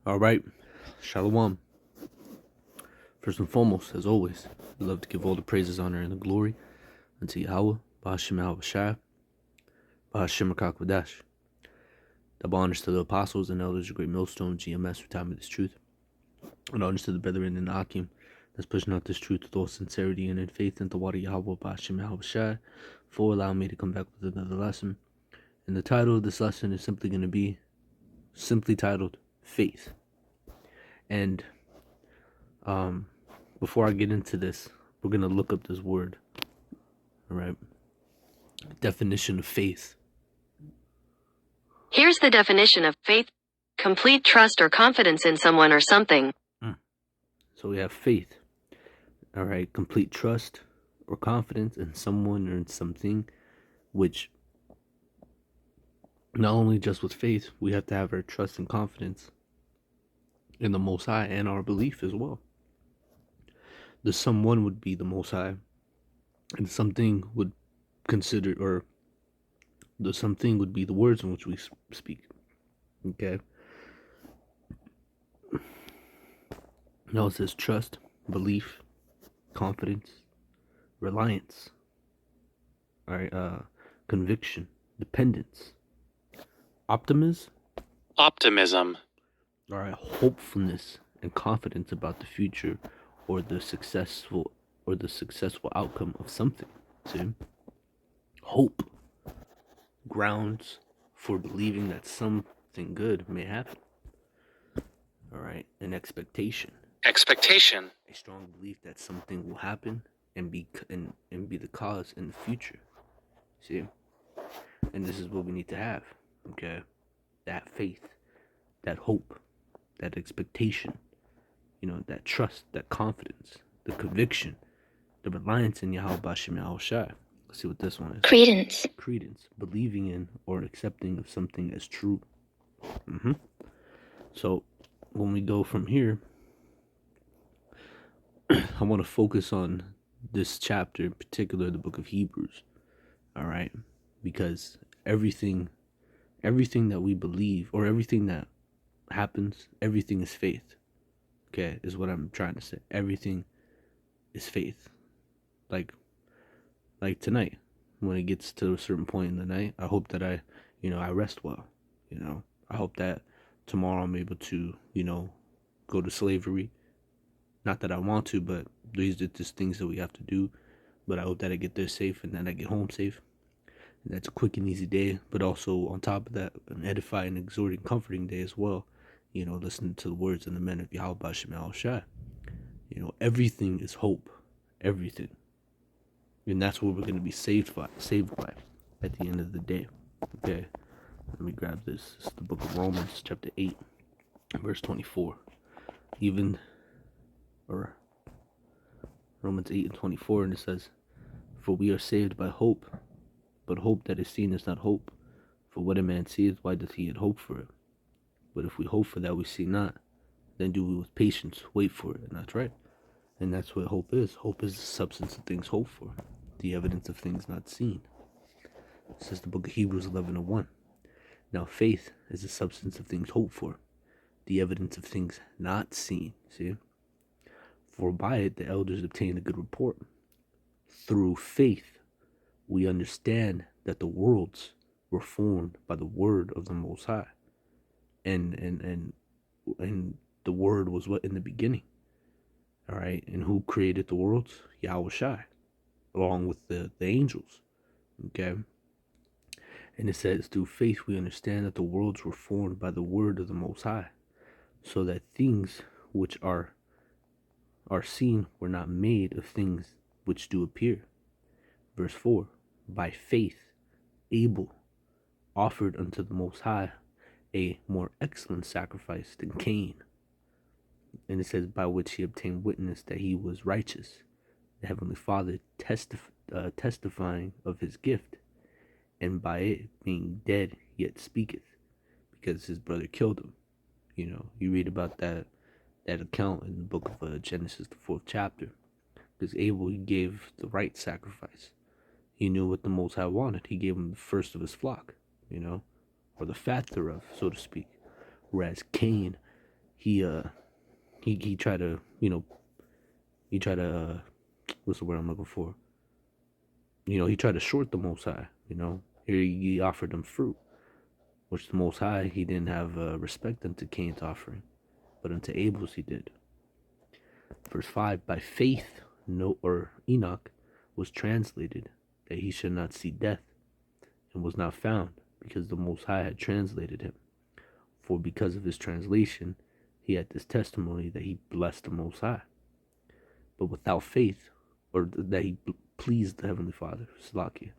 All right, Shalom. First and foremost, as always, we love to give all the praises, honor, and the glory unto YAHAWAH, YAHAWASHI, YAHAWASHI. Double honors to the apostles and elders of Great Millstone, GMS, for time of this truth. And honors to the brethren in the Akim that's pushing out this truth with all sincerity and in faith into water YAHAWAH, YAHAWASHI, for allowing me to come back with another lesson. And the title of this lesson is simply going to be titled Faith. And before I get into this, we're going to look up this word. All right. Definition of faith. Here's the definition of faith: complete trust or confidence in someone or something. So we have faith. All right. Complete trust or confidence in someone or in something, which not only just with faith, we have to have our trust and confidence in the Most High and our belief as well. The someone would be the Most High, and something would consider, or the something would be the words in which we speak. Okay. Now it says trust, belief, confidence, reliance. All right. Conviction, dependence, optimism. All right. Hopefulness and confidence about the future, or the successful outcome of something. See? Hope. Grounds for believing that something good may happen. All right. An expectation. A strong belief that something will happen and be the cause in the future. See? And this is what we need to have. Okay? That faith, that hope, that expectation, that trust, that confidence, the conviction, the reliance in YAHAWASHI. Let's see what this one is. Credence. Believing in or accepting of something as true. So when we go from here, I want to focus on this chapter, in particular the book of Hebrews. All right? Because everything that we believe, or everything that happens, everything is faith. Okay, is what I'm trying to say. Everything is faith. Like tonight, when it gets to a certain point in the night, I hope that I rest well. I hope that tomorrow I'm able to, go to slavery. Not that I want to, but these are just things that we have to do. But I hope that I get there safe and that I get home safe. And that's a quick and easy day. But also, on top of that, an edifying, exhorting, comforting day as well. Listening to the words and the men of YAHAWASHI. Everything is hope. Everything. And that's what we're going to be saved by at the end of the day. Okay. Let me grab this. This is the book of Romans, chapter 8, verse 24. Romans 8 and 24, and it says, "For we are saved by hope, but hope that is seen is not hope. For what a man seeth, why doth he yet hope for it? But if we hope for that we see not, then do we with patience wait for it." And that's right. And that's what hope is. Hope is the substance of things hoped for, the evidence of things not seen. It says the book of Hebrews 11:1. Now faith is the substance of things hoped for, the evidence of things not seen. See? For by it the elders obtained a good report. Through faith we understand that the worlds were formed by the word of the Most High. And the word was what in the beginning. All right. And who created the worlds? YAHAWASHI, along with the angels. Okay. And it says, through faith we understand that the worlds were formed by the word of the Most High, so that things which are seen were not made of things which do appear. Verse 4. By faith Abel offered unto the Most High a more excellent sacrifice than Cain. And it says, by which he obtained witness that he was righteous, the Heavenly Father testifying of his gift, and by it being dead yet speaketh, because his brother killed him. You read about that account in the book of Genesis, the 4th chapter. Because Abel, he gave the right sacrifice. He knew what the Most High wanted. He gave him the first of his flock, or the fat thereof, so to speak. Whereas Cain, he tried to, what's the word I'm looking for? He tried to short the Most High. Here he offered him fruit, which the Most High, he didn't have respect unto Cain's offering, but unto Abel's he did. Verse 5, by faith, Enoch was translated that he should not see death, and was not found, because the Most High had translated him. For because of his translation, he had this testimony that he blessed the Most High. But without faith, or that he pleased the Heavenly Father, Slakia.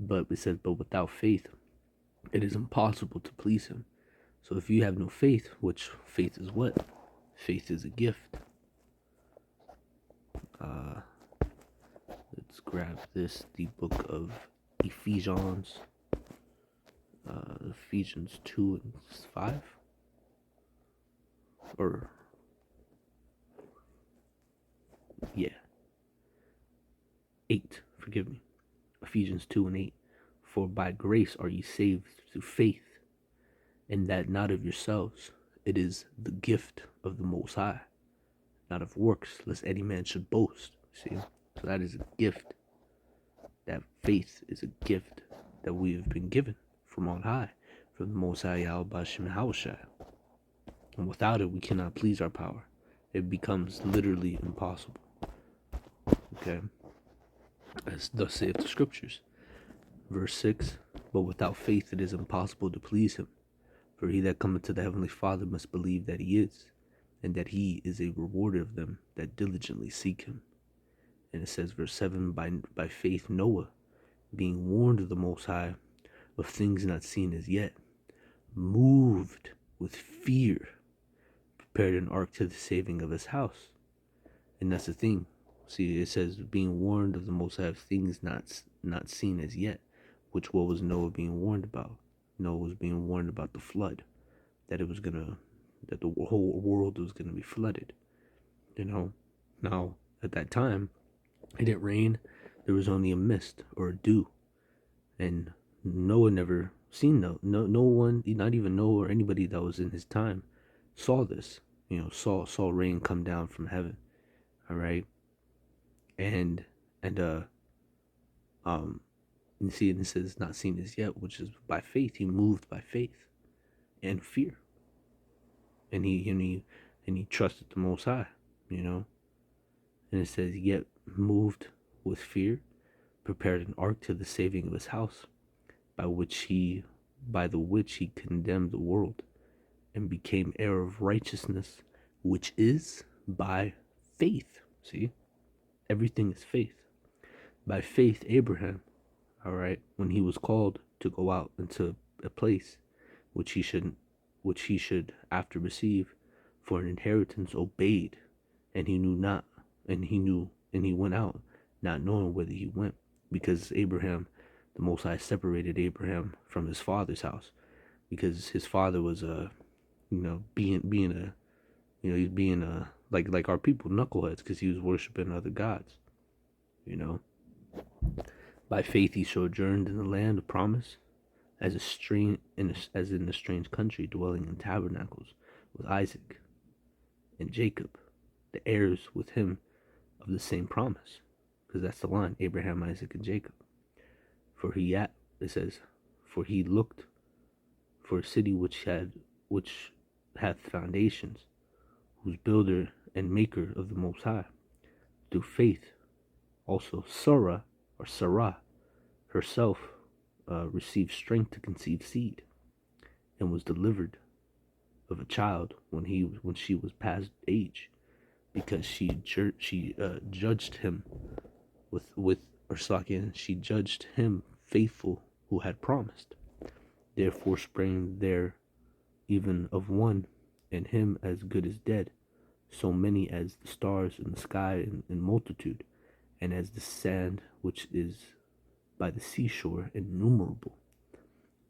But it says, but without faith, it is impossible to please him. So if you have no faith, which faith is what? Faith is a gift. Let's grab this, the book of Ephesians. Ephesians 2 and 5. Or, yeah. 8, forgive me. Ephesians 2 and 8. For by grace are ye saved through faith, and that not of yourselves. It is the gift of the Most High, not of works, lest any man should boast. See? So that is a gift. That faith is a gift that we have been given from on high, from the Most High YAHAWASHI. And without it, we cannot please our power. It becomes literally impossible. Okay? As thus saith the scriptures. Verse 6, but without faith it is impossible to please him. For he that cometh to the Heavenly Father must believe that he is, and that he is a rewarder of them that diligently seek him. And it says, verse 7, by faith Noah, being warned of the Most High of things not seen as yet, moved with fear, prepared an ark to the saving of his house. And that's the thing. See, it says, being warned of the Most High of things not seen as yet, which what was Noah being warned about? Noah was being warned about the flood, that the whole world was gonna be flooded. Now at that time, it didn't rain. There was only a mist or a dew, and Noah never seen no one, not even Noah or anybody that was in his time, saw this. Saw rain come down from heaven. All right, and you see, and it says not seen as yet, which is by faith. He moved by faith and fear, and he trusted the Most High. And it says, yet moved with fear, prepared an ark to the saving of his house, by the which he condemned the world, and became heir of righteousness, which is by faith. See, everything is faith. By faith, Abraham, all right, when he was called to go out into a place which he should after receive for an inheritance, obeyed, and he went out, not knowing whither he went, because Abraham, the Most High separated Abraham from his father's house, because his father was being like our people, knuckleheads, because he was worshiping other gods. By faith he sojourned in the land of promise, as in a strange country, dwelling in tabernacles with Isaac and Jacob, the heirs with him of the same promise. Because that's the line, Abraham, Isaac, and Jacob. It says, for he looked for a city which hath foundations, whose builder and maker of the Most High. Through faith also Sarah herself received strength to conceive seed, and was delivered of a child when she was past age, because she judged him she judged him faithful who had promised. Therefore sprang there even of one, and him as good as dead, so many as the stars in the sky in multitude, and as the sand which is by the seashore innumerable.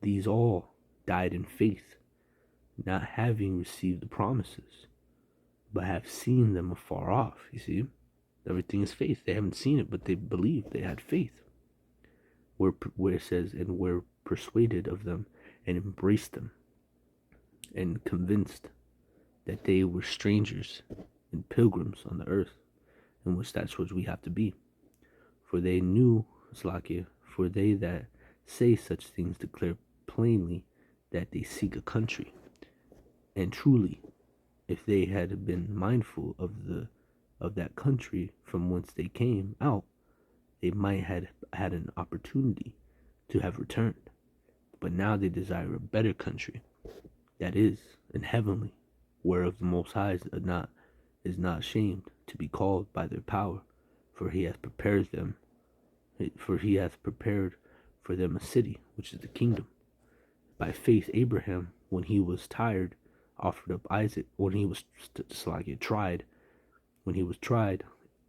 These all died in faith, not having received the promises, but have seen them afar off. You see, everything is faith. They haven't seen it, but they believe. They had faith. Where it says, and were persuaded of them, and embraced them, and convinced that they were strangers and pilgrims on the earth, in which that's what we have to be. For they knew, Slakia, for they that say such things declare plainly that they seek a country. And truly, if they had been mindful of that country from whence they came out, they might have had an opportunity to have returned. But now they desire a better country, that is, an heavenly, whereof the Most High is not ashamed to be called by their power, for he hath prepared for them a city, which is the kingdom. By faith Abraham, when he was tired, offered up Isaac. When he was tried,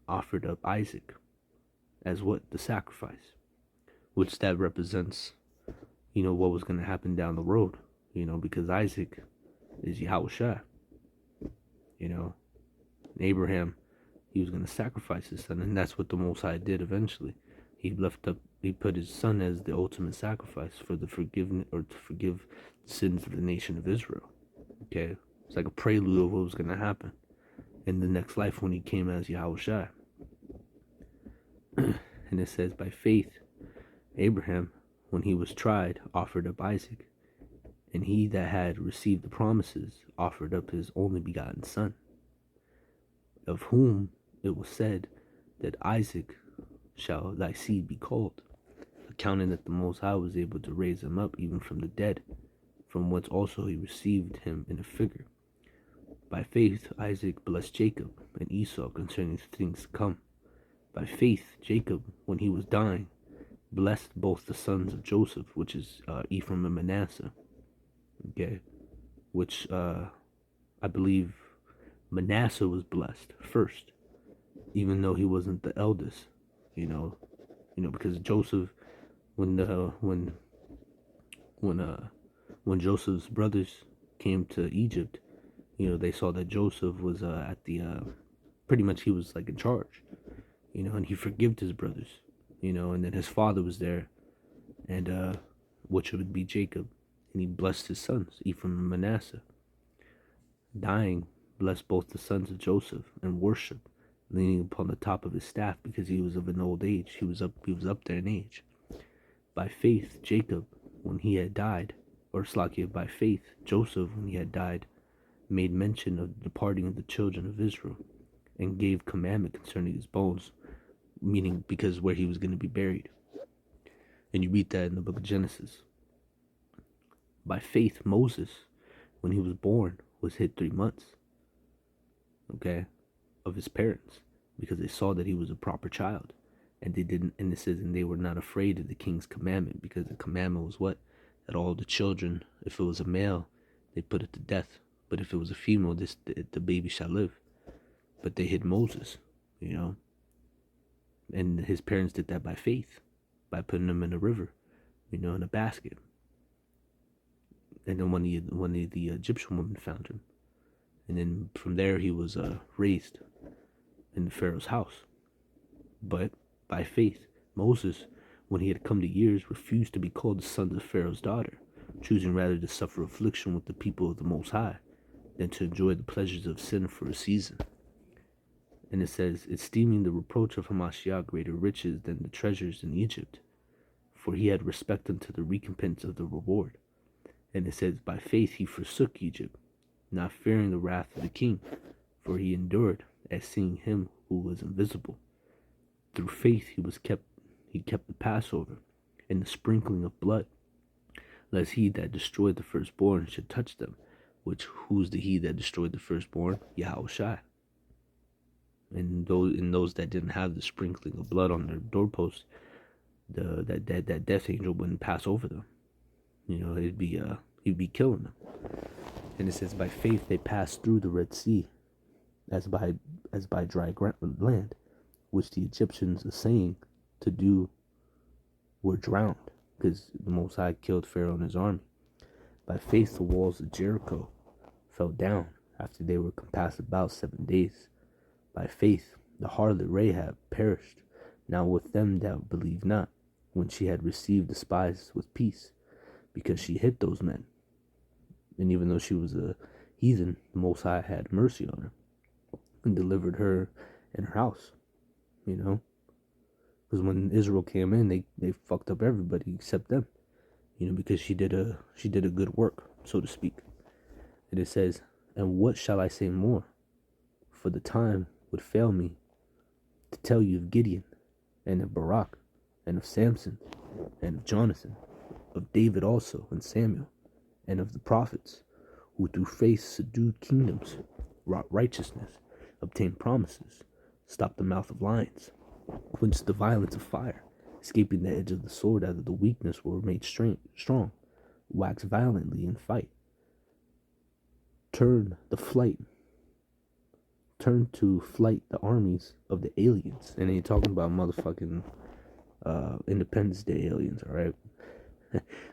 offered up Isaac as what? The sacrifice, which that represents, what was going to happen down the road, because Isaac is YAHAWASHI, Abraham, he was going to sacrifice his son, and that's what the Most High did eventually. He put his son as the ultimate sacrifice for the forgiveness, or to forgive the sins of the nation of Israel. Okay, it's like a prelude of what was going to happen in the next life when he came as YAHAWASHI. And it says, by faith, Abraham, when he was tried, offered up Isaac, and he that had received the promises offered up his only begotten son, of whom it was said that Isaac shall thy seed be called, accounting that the Most High was able to raise him up even from the dead, from whence also he received him in a figure. By faith Isaac blessed Jacob and Esau concerning things to come. By faith Jacob, when he was dying, blessed both the sons of Joseph, which is Ephraim and Manasseh, okay, which I believe Manasseh was blessed first, even though he wasn't the eldest, because Joseph, when Joseph's brothers came to Egypt, they saw that Joseph was at the pretty much he was like in charge, and he forgave his brothers, and then his father was there, and which would be Jacob, and he blessed his sons, Ephraim and Manasseh. Dying, blessed both the sons of Joseph, and worship, leaning upon the top of his staff, because he was of an old age. He was up there in age. By faith, Jacob, when he had died, or Slakia, by faith, Joseph, when he had died, made mention of the departing of the children of Israel, and gave commandment concerning his bones, meaning because where he was going to be buried. And you read that in the book of Genesis. By faith, Moses, when he was born, was hid 3 months, okay, of his parents, because they saw that he was a proper child, and they didn't. And it says, and they were not afraid of the king's commandment, because the commandment was what? That all the children, if it was a male, they put it to death, but if it was a female, the baby shall live. But they hid Moses, and his parents did that by faith, by putting him in a river, in a basket. And then when the Egyptian woman found him, and then from there he was raised in the Pharaoh's house. But by faith, Moses, when he had come to years, refused to be called the son of Pharaoh's daughter, choosing rather to suffer affliction with the people of the Most High than to enjoy the pleasures of sin for a season. And it says, esteeming the reproach of Hamashiach greater riches than the treasures in Egypt, for he had respect unto the recompense of the reward. And it says, by faith he forsook Egypt, not fearing the wrath of the king, for he endured as seeing him who was invisible. Through faith he kept the Passover and the sprinkling of blood, lest he that destroyed the firstborn should touch them, which who's the he that destroyed the firstborn? YAHAWASHI. And those that didn't have the sprinkling of blood on their doorpost, that death angel wouldn't pass over them. He'd be killing them. And it says, by faith they passed through the Red Sea, as by dry land, which the Egyptians, saying to do, were drowned, because the Most High killed Pharaoh and his army. By faith the walls of Jericho fell down after they were compassed about 7 days. By faith the harlot Rahab perished, now with them that believe not, when she had received the spies with peace, because she hid those men. And even though she was heathen, the Most High had mercy on her and delivered her and her house, you know. Because when Israel came in, they fucked up everybody except them, you know, because she did a good work, so to speak. And it says, and what shall I say more? For the time would fail me to tell you of Gideon, and of Barak, and of Samson, and of Jonathan, of David also, and Samuel, and of the prophets, who through faith subdued kingdoms, wrought righteousness, obtained promises, stopped the mouth of lions, quenched the violence of fire, escaping the edge of the sword, out of the weakness were made strong, waxed violently in fight, turned to flight the armies of the aliens. And then you're talking about motherfucking Independence Day aliens, alright?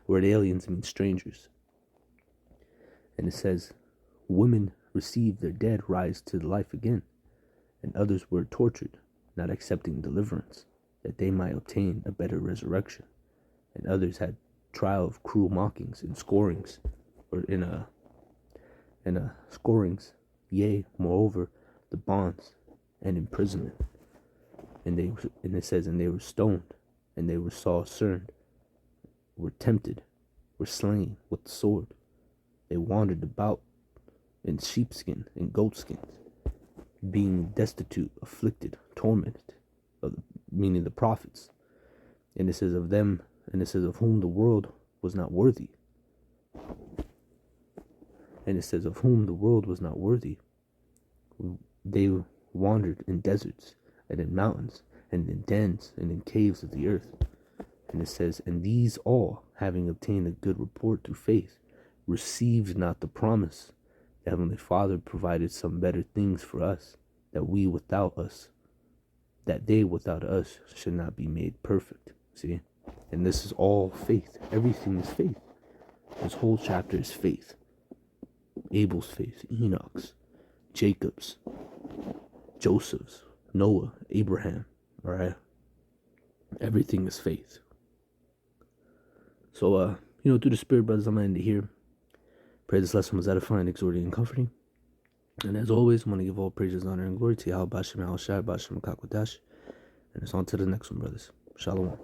Word aliens means strangers. And it says, women received their dead rise to life again, and others were tortured, not accepting deliverance, that they might obtain a better resurrection. And others had trial of cruel mockings and scorings, or in a scorings, yea, moreover, the bonds and imprisonment. And it says, and they were stoned, and they were saw cerned, were tempted, were slain with the sword. They wandered about in sheepskin and goatskins, being destitute, afflicted, tormented, meaning the prophets. And it says of them, and it says of whom the world was not worthy. And it says of whom the world was not worthy. They wandered in deserts and in mountains and in dens and in caves of the earth. And it says, and these all, having obtained a good report through faith, received not the promise. The Heavenly Father provided some better things for us, that they without us should not be made perfect. See? And this is all faith. Everything is faith. This whole chapter is faith. Abel's faith, Enoch's, Jacob's, Joseph's, Noah, Abraham, alright? Everything is faith. So, through the Spirit, brothers, I'm going to end it here. Pray this lesson was edifying, exhorting, and comforting. And as always, I want to give all praises, honor, and glory to YAHAWASHI, YAHAWASHI, YAHAWASHI, and it's on to the next one, brothers. Shalom.